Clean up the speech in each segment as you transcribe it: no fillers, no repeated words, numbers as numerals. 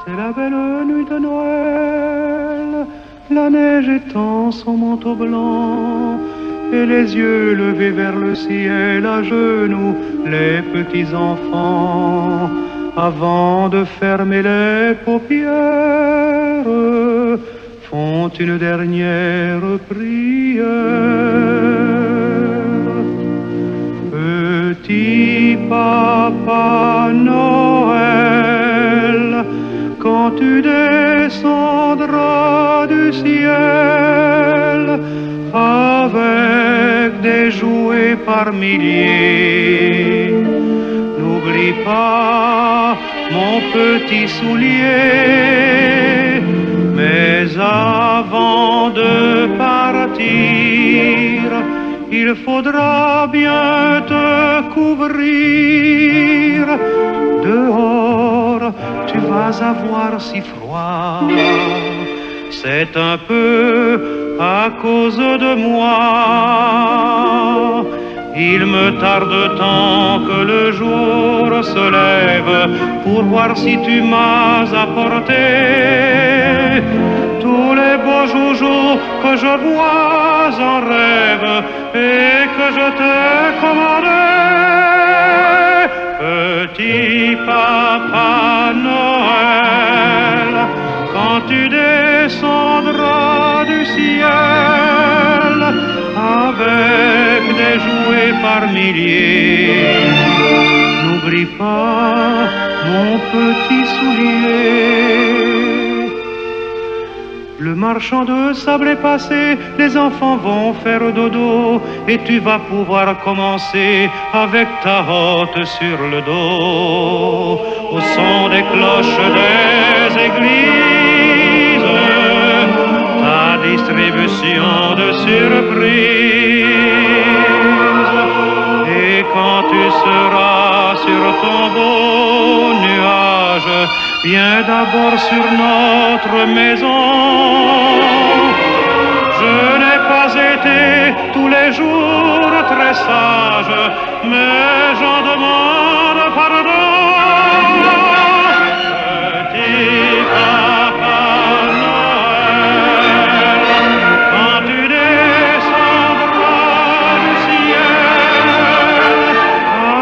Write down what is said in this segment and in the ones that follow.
C'est la belle nuit de Noël, la neige étend son manteau blanc, et les yeux levés vers le ciel, à genoux, les petits enfants, avant de fermer les paupières, font une dernière prière. Petit Papa Noël, quand tu descendras du ciel avec des jouets par milliers, n'oublie pas mon petit soulier. Mais avant de partir, il faudra bien te couvrir. Dehors, tu vas avoir si froid. C'est un peu à cause de moi. Il me tarde tant que le jour se lève pour voir si tu m'as apporté tous les beaux joujoux que je vois en rêve et que je t'ai commandés. Petit Papa Noël, quand tu descendras du ciel avec des jouets par milliers, n'oublie pas mon petit soulier. Le marchand de sable est passé, les enfants vont faire dodo, et tu vas pouvoir commencer avec ta hotte sur le dos, au son des cloches des églises, ta distribution de surprises. Et quand tu seras sur ton beau nuage, viens d'abord sur notre maison. Je n'ai pas été tous les jours très sage, mais j'en demande pardon. Petit Papa Noël, quand tu descendras du ciel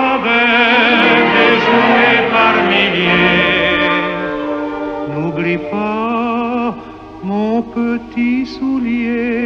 avec des jouets par milliers, n'oublie pas mon petit soulier.